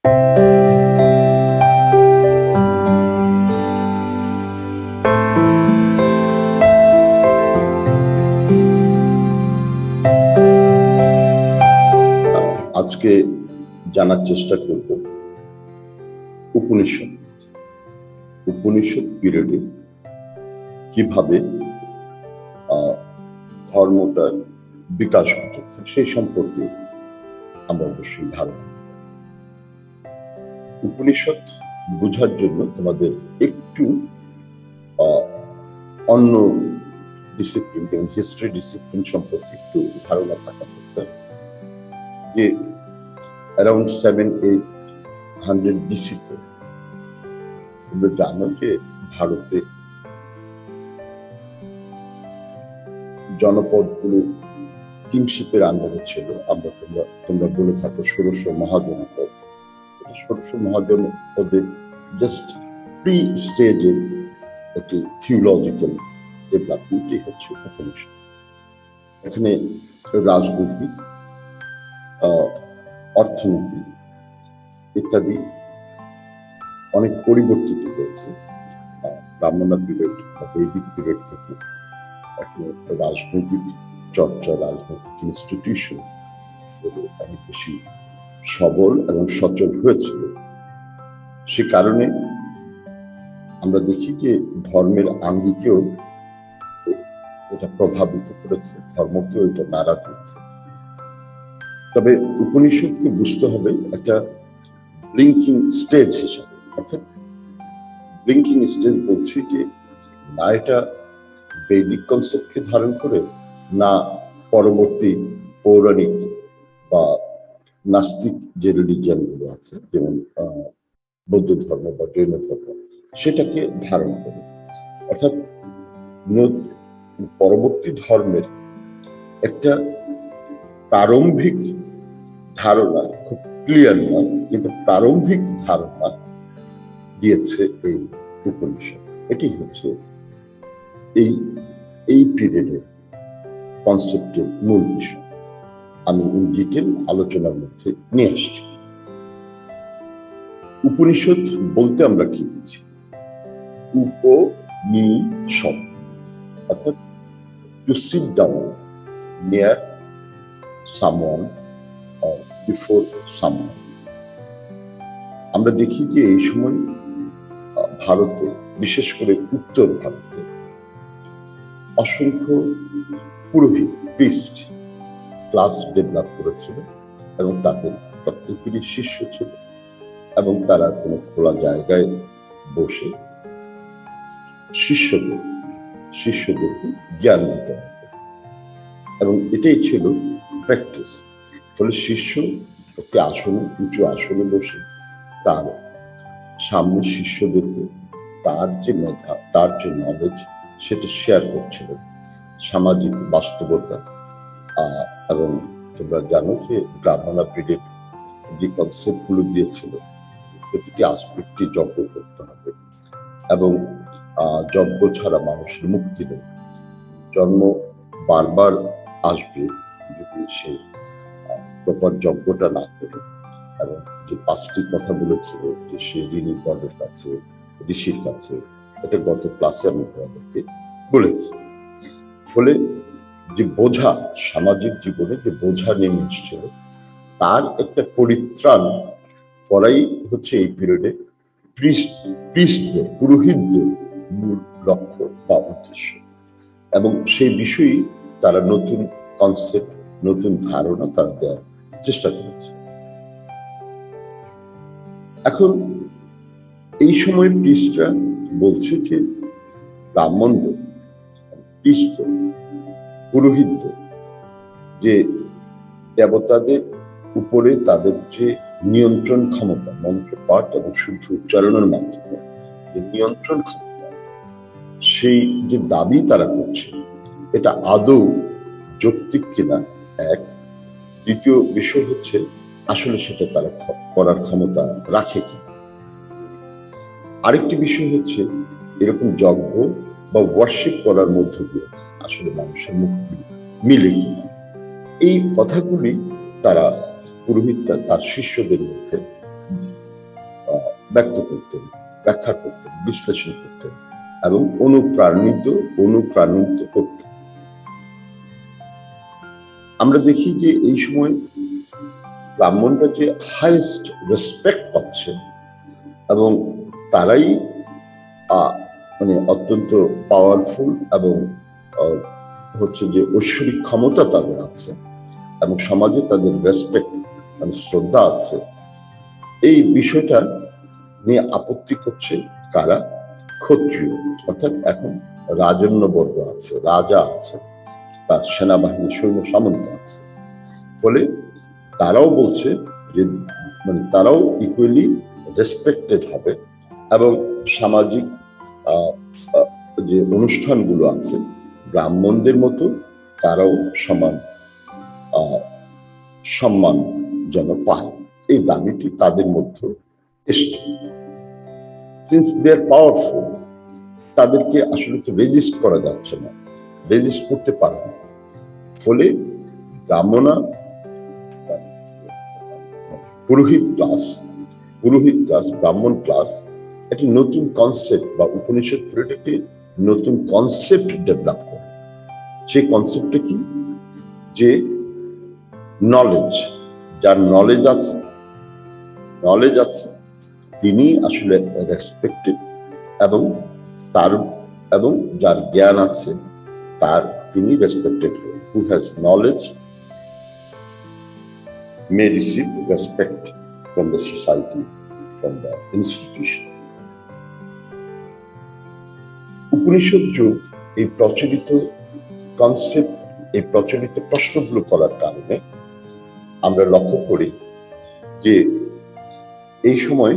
আজকে জানার চেষ্টা করব উপনিষদ পিরিয়ডে কিভাবে ধর্মটা বিকাশ ঘটেছে সেই সম্পর্কে আমরা অবশ্যই ধারণা দেব। উপনিষদ বোঝার জন্য তোমাদের একটু অন্য ডিসিপ্লিন এবং হিস্ট্রি ডিসিপ্লিন সম্পর্কে একটু ধারণা থাকা দরকার। যে অ্যারাউন্ড 700-800 BC-তে তোমরা জানো যে ভারতে জনপদগুলো কিংশিপের আন্ডারে ছিল। তোমরা বলে থাকো ষোড়শ মহাজনপদ। ষোড়শ মহাজনপদে জাস্ট প্রি স্টেজে একটি থিওলজিক্যাল ডেভেলপমেন্টই হচ্ছে উপনিষদ। এখানে রাজনীতি, অর্থনীতি ইত্যাদি অনেক পরিবর্তিত হয়েছে ব্রাহ্মণ পিরিয়ড বা বৈদিক পিরিয়ড থেকে। এখন রাজনৈতিক চর্চা, রাজনৈতিক ইনস্টিটিউশন অনেক বেশি সবল এবং সচল হয়েছিল। সে কারণে আমরা দেখি যে ধর্মের আঙ্গিকেও এটা প্রভাবিত করেছে, ধর্মকেও এটা নাড়া দিয়েছে। তবে উপনিষদকে বুঝতে হবে একটা ব্লিঙ্কিং স্টেজ হিসাবে। অর্থাৎ ব্লিঙ্কিং স্টেজ বলছি যে না এটা বৈদিক কনসেপ্টকে ধারণ করে, না পরবর্তী পৌরাণিক বা নাস্তিক যে রিলিজিয়ান গুলো আছে যেমন বৌদ্ধ ধর্ম বা জৈন ধর্ম সেটাকে ধারণ করে। অর্থাৎ পরবর্তী ধর্মের একটা প্রারম্ভিক ধারণা, খুব ক্লিয়ার নয় কিন্তু প্রারম্ভিক ধারণা দিয়েছে এই উপনিষদ। এটি হচ্ছে এই পিরিয়ডের কনসেপ্টের মূল বিষয়। আমি ইন ডিটেল আলোচনার মধ্যে নিয়ে আসছি। উপনিষদ বলতে আমরা কি বুঝি? উপনিষদ অর্থাৎ to sit down near someone or before someone। আমরা দেখি যে এই সময় ভারতে, বিশেষ করে উত্তর ভারতে অসংখ্য পুরোহিত, প্রিস্ট ক্লাস ডেভেলপ করেছিল এবং তাদের প্রত্যেকেরই শিষ্য ছিল এবং তারা কোনো খোলা জায়গায় বসে শিষ্যদেরকে জ্ঞান দিতে হবে এবং এটাই ছিল প্র্যাকটিস। ফলে শিষ্য একটি আসনে, উঁচু আসনে বসে তার সামনে শিষ্যদেরকে তার যে মেধা, তার যে নলেজ সেটা শেয়ার করছিল। সামাজিক বাস্তবতা এবং তোমরা জানো যে ব্রাহ্মণ পিরিয়ড যে কনসেপ্ট গুলো দিয়েছিল, প্রতিটি আসপেক্টে যজ্ঞ করতে হবে এবং যজ্ঞ ছাড়া মানুষের মুক্তি নেই। জন্ম বারবার আসবে যদি সে প্রপার যজ্ঞটা না করে। এবং যে 5টি কথা বলেছিল যে সে ঋণী বর্গের কাছে, ঋষির কাছে, এটা গত ক্লাসে আমি তোমাদেরকে বলেছি। ফলে যে বোঝা, সামাজিক জীবনে যে বোঝা নেমে এসেছিল তার একটা পরিত্রাণ করাই হচ্ছে এই পিরিয়ডে প্রিস্টদের, পুরোহিতদের মূল লক্ষ্য বা উদ্দেশ্য। এবং সেই বিষয়েই তারা নতুন কনসেপ্ট, নতুন ধারণা তারা দেওয়ার চেষ্টা করেছে। এখন এই সময় প্রিস্টরা বলছে যে ব্রাহ্মণদের, প্রিস্টদের, পুরোহিতদের যে দেবতাদের উপরে তাদের যে নিয়ন্ত্রণ ক্ষমতা, মন্ত্র পাঠ এবং শুদ্ধ উচ্চারণের মাধ্যমে যে নিয়ন্ত্রণ ক্ষমতা, সেই যে দাবি তারা করছে এটা আদৌ যৌক্তিক কিনা এক। দ্বিতীয় বিষয় হচ্ছে আসলে সেটা তারা করার ক্ষমতা রাখে কিনা। আরেকটি বিষয় হচ্ছে এরকম যজ্ঞ বা ওয়ার্শিপ করার মধ্য দিয়ে আসলে মানুষের মুক্তি মিলে কিনা। এই কথাগুলি তারা পুরোহিতরা তার শিষ্যদের মধ্যে ব্যক্ত করতেন, ব্যাখ্যা করতেন, বিশ্লেষণ করতেন এবং অনুপ্রাণিত করতেন। আমরা দেখি যে এই সময় ব্রাহ্মণরা যে হাইয়েস্ট রেসপেক্ট পাচ্ছে এবং তারাই মানে অত্যন্ত পাওয়ারফুল এবং হচ্ছে যে ঐশ্বরিক ক্ষমতা তাদের আছে এবং সমাজে তাদের রেসপেক্ট মানে শ্রদ্ধা আছে, এই বিষয়টা নিয়ে আপত্তি করছে কারা? ক্ষত্রিয়, অর্থাৎ এখন রাজন্যবর্গ আছে, রাজা আছে, তার সেনাবাহিনী সৈন্য সামন্ত আছে। ফলে তারাও বলছে যে মানে তারাও ইকুয়ালি রেসপেক্টেড হবে এবং সামাজিক যে অনুষ্ঠানগুলো আছে ব্রাহ্মণদের মতো তারাও সমান সম্মান যেন পায়, এই দাবিটি তাদের মধ্যে এসছে। সিন্স দে আর পাওয়ারফুল, তাদেরকে আসলে রেজিস্ট করা যাচ্ছে না, রেজিস্ট করতে পারে না। ফলে ব্রাহ্মণ ক্লাস একটি নতুন কনসেপ্ট বা উপনিষদ পিরিয়ড একটি নতুন কনসেপ্ট ডেভেলপ করে। সেই কনসেপ্টটা কি? যে নলেজ, যার নলেজ আছে তিনি আসলে রেসপেক্টেড এবং যার জ্ঞান আছে তিনি রেসপেক্টেড হন। Who has knowledge may receive respect from the society, from the institution. Upanishad যুগ এই প্রচলিত কনসেপ্ট, এই প্রচলিত প্রশ্নগুলো করার কারণে আমরা লক্ষ্য করি যে এই সময়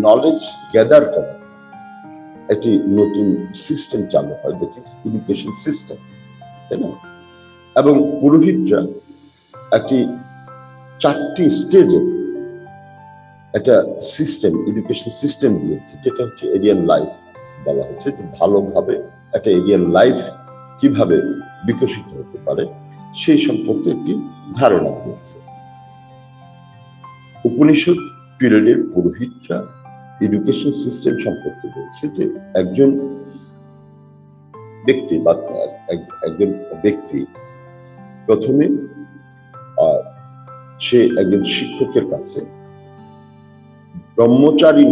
নলেজ গ্যাদার করা একটি নতুন সিস্টেম চালু হয়, দ্যাট ইজ এডুকেশন সিস্টেম, তাই না? এবং পুরোহিতরা একটি 4টি স্টেজে একটা সিস্টেম, এডুকেশন সিস্টেম দিয়েছে, যেটা হচ্ছে এরিয়ান লাইফ বলা হচ্ছে। ভালোভাবে একটা এরিয়ান লাইফ কিভাবে বিকশিত হতে পারে সেই সম্পর্কে একটি ধারণা দিয়েছে। উপনিষদ পিরিয়ডের পুরোহিতরা এডুকেশন সিস্টেম সম্পর্কে বলছে যে একজন ব্যক্তি প্রথমে সে একজন শিক্ষকের কাছে ব্রহ্মচারী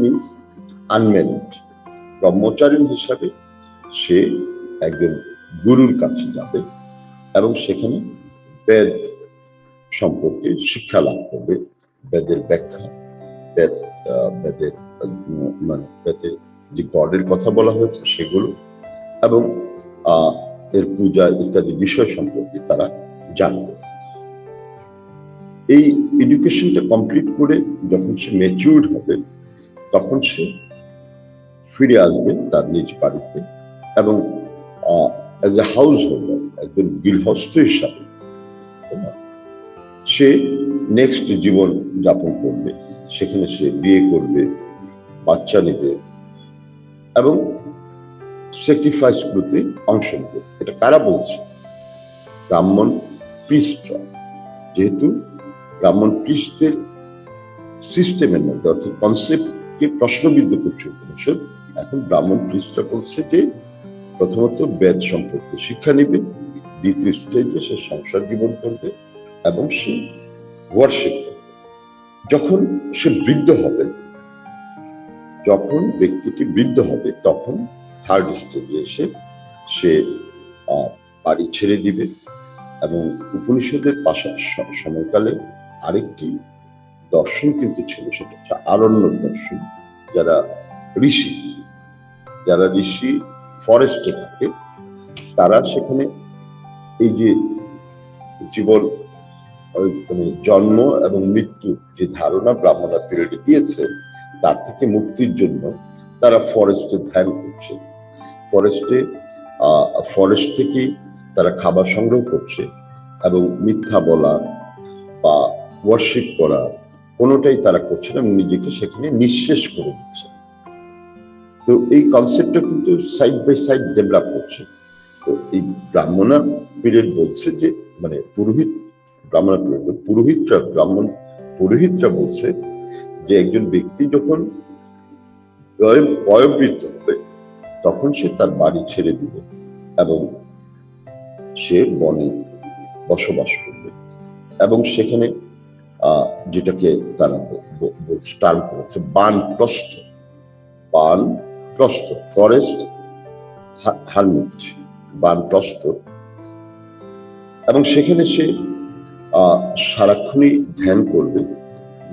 মিন্স আনম্যারিড, ব্রহ্মচারী হিসাবে সে একজন গুরুর কাছে যাবে এবং সেখানে বেদ সম্পর্কে শিক্ষা লাভ করবে, বেদের ব্যাখ্যা, বেদের যে গডের কথা বলা হয়েছে সেগুলো এবং এর পূজা ইত্যাদি বিষয় সম্পর্কে তারা জানবে। এই এডুকেশনটা কমপ্লিট করে যখন সে ম্যাচিউরড হবে তখন সে ফিরে আসবে তার নিজ বাড়িতে এবং অ্যাজ এ হাউস হোল্ডার, একজন গৃহস্থ হিসাবে সে নেক্সট জীবন যাপন করবে। সেখানে সে বিয়ে করবে, বাচ্চা নেবে এবং স্যাক্রিফাইস গুলোতে অংশ নেবে। এটা কারা বলছে? ব্রাহ্মণ প্রিস্টরা। যেহেতু ব্রাহ্মণ প্রিস্টদের সিস্টেমের মধ্যে অর্থাৎ কনসেপ্টকে প্রশ্নবিদ্ধ করছে উপনিষদ, এখন ব্রাহ্মণ প্রিস্টরা বলছে যে প্রথমত বেদ সম্পর্কে শিক্ষা নেবে, দ্বিতীয় স্টেজে সে সংসার জীবন করবে এবং সে ওয়ার্শিপ করবে। যখন ব্যক্তিটি বৃদ্ধ হবে তখন থার্ড স্টেজে এসে সে বাড়ি ছেড়ে দিবে। এবং উপনিষদের সময়কালে আরেকটি দর্শন কিন্তু ছিল, সেটা হচ্ছে আরণ্যক দর্শন। যারা ঋষি ফরেস্টে থাকে তারা সেখানে এই যে জীবন মানে জন্ম এবং মৃত্যু যে ধারণা ব্রাহ্মণরা পিরিয়ডে দিয়েছে তার থেকে মুক্তির জন্য তারা ফরেস্টে ধ্যান করছে, ফরেস্ট থেকে তারা খাবার সংগ্রহ করছে এবং মিথ্যা বলা বা ওয়ার্শিপ করা কোনোটাই তারা করছে না, নিজেকে সেখানে নিঃশেষ করে দিচ্ছে। তো এই কনসেপ্টটা কিন্তু সাইড বাই সাইড ডেভেলপ করছে। তো এই ব্রাহ্মণা পিরিয়ড বলছে যে মানে পুরোহিতরা ব্রাহ্মণ পুরোহিতরা বলছে যে একজন ব্যক্তি যখন বয়োবৃদ্ধ হবে তখন সে তার বাড়ি ছেড়ে দিবে এবং সে বনে বসবাস করবে এবং সেখানে যেটাকে তারা টার্ম করেছে বানপ্রস্থ ফরেস্ট হারমিট, বানপ্রস্থ, এবং সেখানে সে সারাক্ষণই ধ্যান করবে,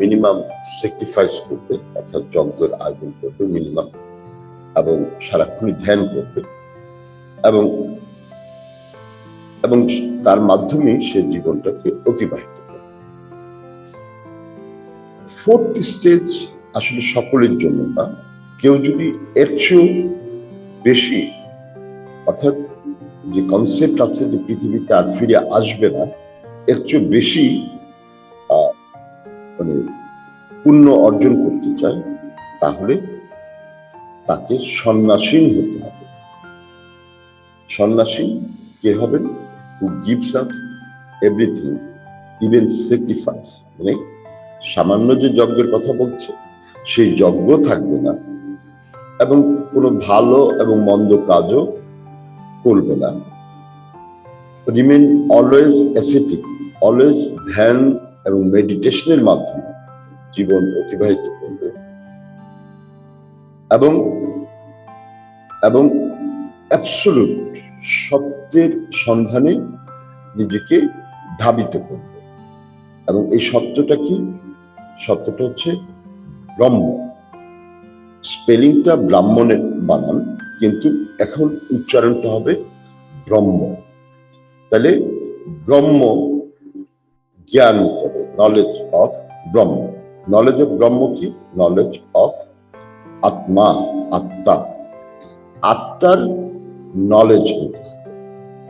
মিনিমাম স্যাক্রিফাইস করবে, অর্থাৎ যজ্ঞের আয়োজন করবে মিনিমাম, এবং সারাক্ষণই ধ্যান করবে এবং এবং তার মাধ্যমে সে জীবনটাকে অতিবাহিত করবে। ফোর্থ স্টেজ আসলে সকলের জন্য না, কেউ যদি এর চেয়েও বেশি, অর্থাৎ যে কনসেপ্ট আছে যে পৃথিবীতে আর ফিরে আসবে না, এর চেয়ে বেশি মানে পুণ্য অর্জন করতে চায়, তাহলে তাকে সন্ন্যাসী হতে হবে। সন্ন্যাসী কে হবেন? হু gives up everything, even sacrifice, মানে সামান্য যে যজ্ঞের কথা বলছে সেই যজ্ঞ থাকবে না এবং কোনো ভালো এবং মন্দ কাজও করবে না। রিমেন অলওয়েজ অ্যাসেটিক, অলওয়েজ ধ্যান এবং মেডিটেশনের মাধ্যমে জীবন অতিবাহিত করবে এবং এবং অ্যাবসলিউট সত্যের সন্ধানে নিজেকে ধাবিত করবে। এবং এই সত্যটা কি? সত্যটা হচ্ছে ব্রহ্ম। স্পেলিংটা ব্রাহ্মণের বানান, কিন্তু এখন উচ্চারণটা হবে ব্রহ্ম। তাহলে ব্রহ্ম জ্ঞান নিতে হবে, knowledge of Brahma. Knowledge of ব্রহ্ম কি? নলেজ অফ আত্মা, আত্মা, আত্মার নলেজ নিতে হবে,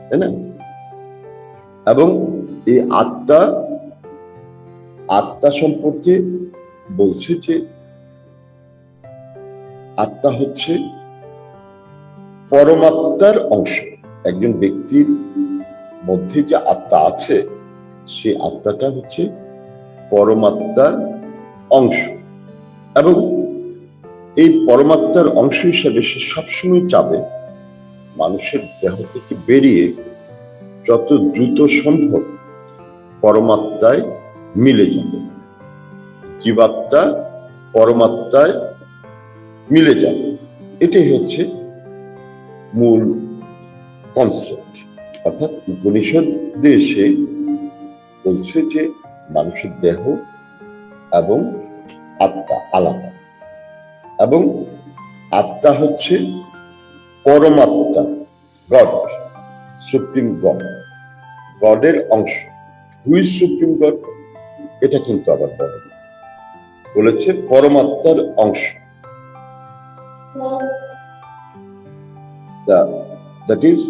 তাই না? এবং এই আত্মা সম্পর্কে বলছে যে আত্মা হচ্ছে পরমাত্মার অংশ। একজন ব্যক্তির মধ্যে যে আত্মা আছে, সেই আত্মাটা হচ্ছে পরমাত্মার অংশ এবং এই পরমাত্মার অংশ হিসেবে সে সবসময় চাবে মানুষের দেহ থেকে বেরিয়ে যত দ্রুত সম্ভব পরমাত্মায় মিলে যাবে, জীবাত্মা পরমাত্মায় মিলে যাবে। এটাই হচ্ছে মূল কনসেপ্ট। অর্থাৎ উপনিষদে এসে বলছে যে মানুষের দেহ এবং আত্মা আলাদা এবং আত্মা হচ্ছে পরমাত্মা, গড, সুপ্রিম গডের অংশ। Who's supreme God? এটা কিন্তু আবার বলেছে পরমাত্মার অংশ। That is,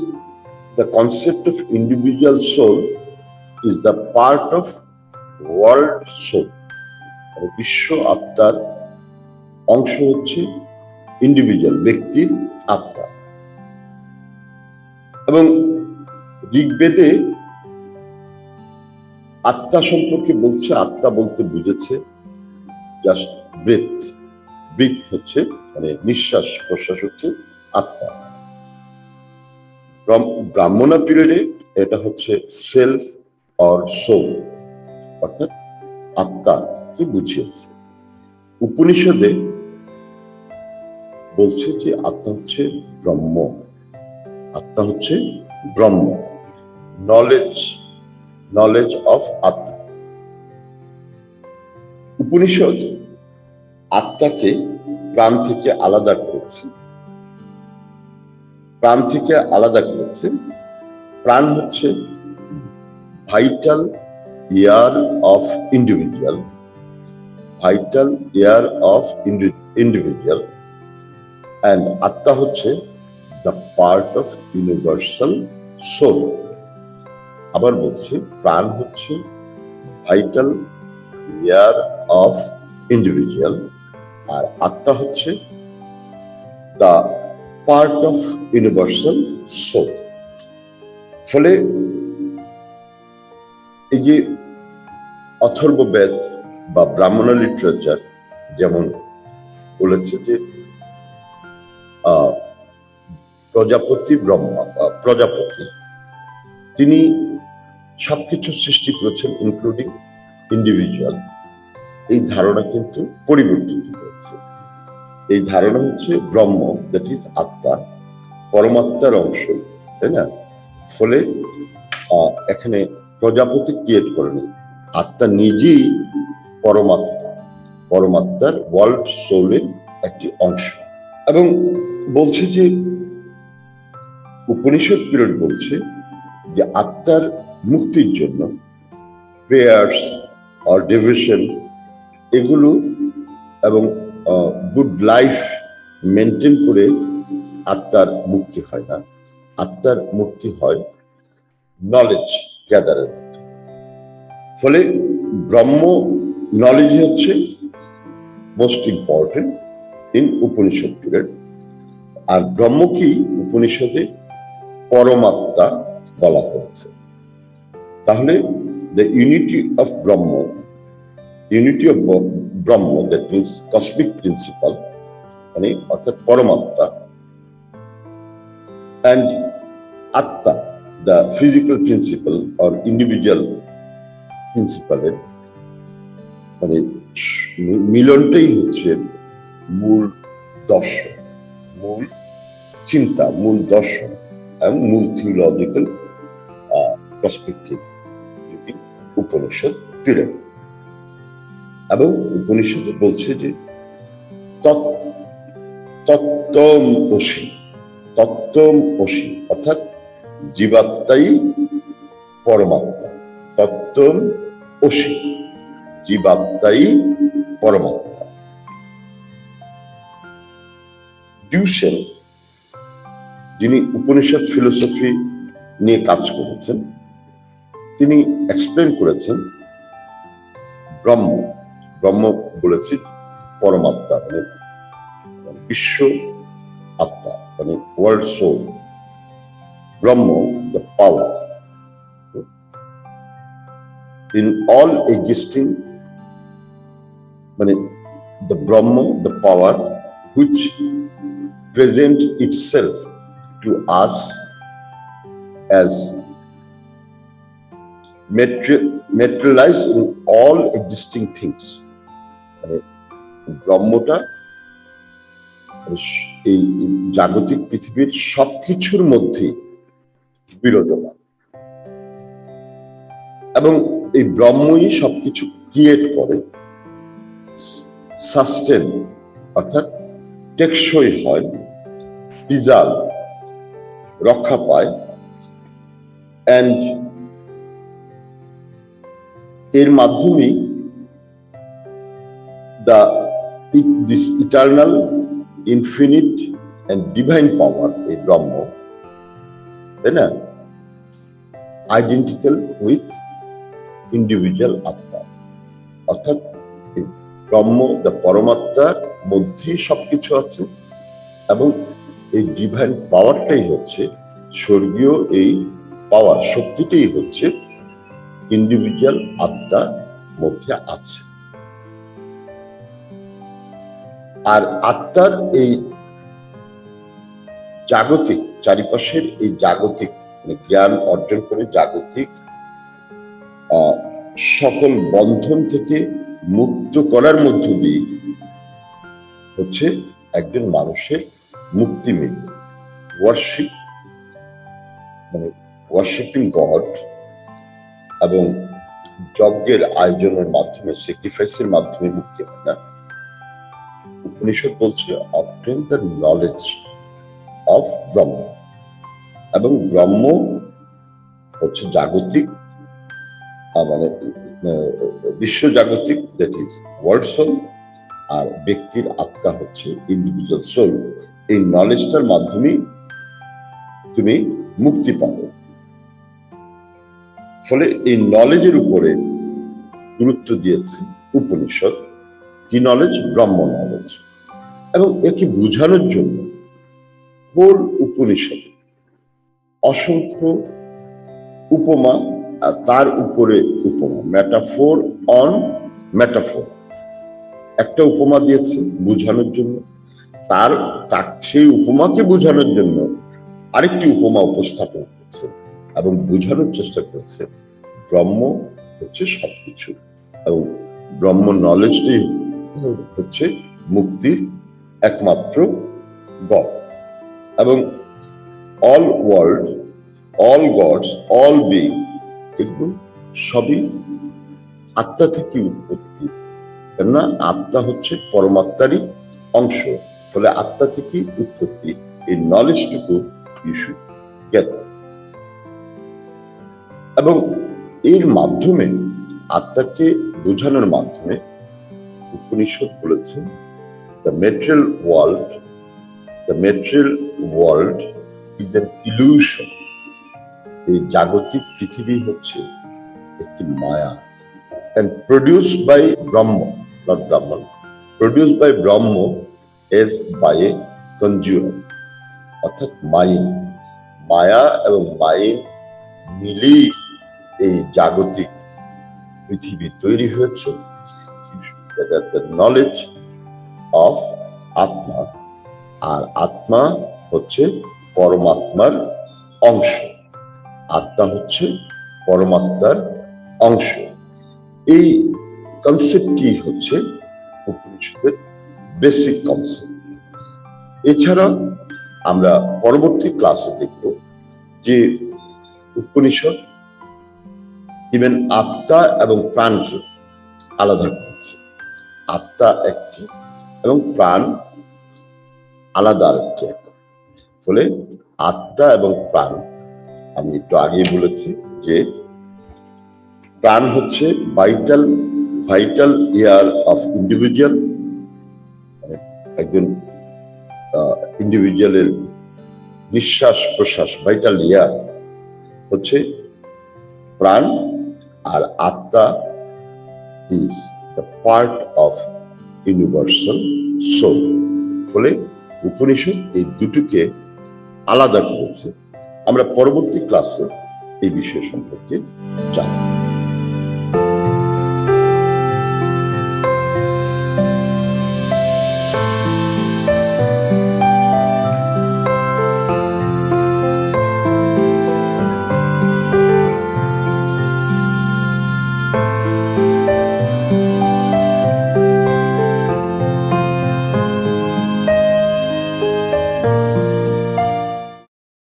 the concept of individual soul is the part of world soul. বিশ্ব আত্মার অংশ হচ্ছে ইন্ডিভিজুয়াল, ব্যক্তির আত্মা। এবং ঋগ্বেদে আত্মা সম্পর্কে বলছে, আত্মা বলতে বুঝেছে জাস্ট ব্রেথ। ব্রিথ হচ্ছে মানে নিঃশ্বাস প্রশ্বাস হচ্ছে আত্মা। ব্রাহ্মণা পিরিয়ডে এটা হচ্ছে সেলফ অর সোল, অর্থাৎ আত্মা কি বুঝিয়েছে। উপনিষদে বলছে যে আত্মা হচ্ছে ব্রহ্ম, আত্মা হচ্ছে ব্রহ্ম, নলেজ অফ আত্মা। উপনিষদ আত্মাকে প্রাণ থেকে আলাদা করেছে, প্রাণ হচ্ছে vital air of individual, and আত্মা হচ্ছে the part of universal soul. আবার বলছি, প্রাণ হচ্ছে ভাইটাল এয়ার অফ ইন্ডিভিজুয়াল আর আত্মা হচ্ছে the part of universal soul. ফলে এই যে অথর্ববেদ বা ব্রাহ্মণ লিটারেচার যেমন বলেছে যে প্রজাপতি প্রজাপতি তিনি সবকিছু সৃষ্টি করেছেন ইনক্লুডিং ইন্ডিভিজুয়াল, এই ধারণা কিন্তু পরিবর্তিত হয়েছে। এই ধারণা হচ্ছে ব্রহ্ম, দ্যাট ইজ আত্মা, পরমাত্মার অংশ, তাই না? ফলে এখানে প্রজাপতি ক্রিয়েট করেনি, আত্মা নিজেই পরমাত্মার ওয়ার্ল্ড সোলের একটি অংশ। এবং বলছে যে উপনিষদ পিরিয়ড বলছে যে আত্মার মুক্তির জন্য প্রেয়ার্স অর ডিভোশন এগুলো এবং গুড লাইফ মেনটেন করে আত্মার মুক্তি হয় না, আত্মার মুক্তি হয় নলেজ গ্যাদারের মাধ্যমে। ফলে ব্রহ্ম নলেজ হচ্ছে most important in Upanishad period. আর ব্রহ্ম কি উপনিষদে পরমাত্মা বলা হয়েছে। তাহলে the unity of Brahma, that means cosmic principle, মানে অর্থাৎ পরমাত্মা, and atma the physical principle or individual প্রিন্সিপালের মানে মিলনটাই হচ্ছে মূল দর্শন, মূল চিন্তা, মূল দর্শন এবং মূল থিওলজিক্যাল পার্সপেক্টিভ উপনিষদ পিরিয়ড। এবং উপনিষদে বলছে যে তত্ত্বম অসি, অর্থাৎ জীবাত্মাই পরমাত্মা। তত্ত্বম অসি, জীবাত্মাই পরমাত্মা। ডিউসেন, যিনি উপনিষদ ফিলোসফি নিয়ে কাজ করেছেন, তিনি এক্সপ্লেন করেছেন ব্রহ্ম বলেছে পরমাত্মা, মানে বিশ্ব আত্মা, মানে world soul. Brahma the power in all existing, মানে the Brahma, the power which present itself to us as materialized in all existing things. মানে ব্রহ্মটা এই জাগতিক পৃথিবীর সবকিছুর মধ্যে বিরাজমান, এবং এই ব্রহ্মই সবকিছু ক্রিয়েট করে, সাস্টেন অর্থাৎ টেকসই হয়, প্রিজার্ভ রক্ষা পায়, অ্যান্ড এর মাধ্যমেই this eternal infinite and divine power, এই ব্রহ্ম, তাই না, আইডেন্টিক্যাল উইথ ইন্ডিভিজুয়াল আত্মা। অর্থাৎ ব্রহ্ম দ্য পরমাত্মার মধ্যেই সবকিছু আছে, এবং এই ডিভাইন পাওয়ারটাই হচ্ছে স্বর্গীয়, এই পাওয়ার শক্তিটাই হচ্ছে ইন্ডিভিজুয়াল আত্মার মধ্যে আছে। আর আত্মার এই জাগতিক চারিপাশের এই জাগতিক জ্ঞান অর্জন করে জাগতিক সকল বন্ধন থেকে মুক্ত করার মধ্য দিয়ে হচ্ছে একজন মানুষের মুক্তি মিলবে। ওয়ার্শিপ, মানে ওয়ার্শিপিং গড, এবং যজ্ঞের আয়োজনের মাধ্যমে, স্যাক্রিফাইসের মাধ্যমে মুক্তি হয় না। উপনিষদ বলছে অবটেন দ্য নলেজ অফ ব্রহ্ম, এবং ব্রহ্ম হচ্ছে জাগতিক, মানে বিশ্বজাগতিক, দ্যাট ইজ ওয়ার্ল্ড সোল, আর ব্যক্তির আত্মা হচ্ছে ইন্ডিভিজুয়াল সোল। এই নলেজটার মাধ্যমে তুমি মুক্তি পাবে। ফলে এই নলেজের উপরে গুরুত্ব দিয়েছে উপনিষদ। কি নলেজ? ব্রহ্ম নলেজ। এবং একে বোঝানোর জন্য হোল উপনিষদে অসংখ্য উপমা, তার উপরে উপমা, মেটাফোর অন মেটাফোর, একটা উপমা দিয়েছে বোঝানোর জন্য, সেই উপমাকে বোঝানোর জন্য আরেকটি উপমা উপস্থাপন করেছে এবং বোঝানোর চেষ্টা করেছে ব্রহ্ম হচ্ছে সবকিছু এবং ব্রহ্ম নলেজটাই হচ্ছে মুক্তির একমাত্র গড এবং all world, all gods, all being এগুলো সবই আত্মা থেকে উৎপত্তি, কেননা আত্মা হচ্ছে পরমাত্মারই অংশ, ফলে আত্মা থেকে উৎপত্তি। এই নলেজটুকু ইউ শুড গেট। এবং এর মাধ্যমে আত্মাকে বোঝানোর মাধ্যমে উপনিষদ বলেছেন the material world is an illusion. এই জাগতিক পৃথিবী হচ্ছে একটি মায়া, and produced by Brahma, not Brahman, produced by Brahma is by a conjurer, অর্থাৎ মায়া এবং মাইন মিলেই এই জাগতিক পৃথিবী তৈরি হয়েছে। দ্য নলেজ অফ আত্মা, আর আত্মা হচ্ছে পরমাত্মার অংশ, আত্মা হচ্ছে পরমাত্মার অংশ। এই কনসেপ্টটি হচ্ছে উপনিষদের বেসিক কনসেপ্ট। এছাড়া আমরা পরবর্তী ক্লাসে দেখব যে উপনিষদ ইভেন আত্মা এবং প্রাণকে আলাদা করেছে। আত্মা একটি এবং প্রাণ আলাদা আরেকটি। ফলে আত্মা এবং প্রাণ, আমি একটু আগেই বলেছি যে প্রাণ হচ্ছে ভাইটাল এয়ার অফ ইন্ডিভিজুয়াল, একজন ইন্ডিভিজুয়ালের নিঃশ্বাস প্রশ্বাস, ভাইটাল এয়ার হচ্ছে প্রাণ, আর আত্মা is the part of universal soul. ফলে উপনিষদ এই দুটোকে আলাদা করেছে। আমরা পরবর্তী ক্লাসে এই বিষয় সম্পর্কে জানব।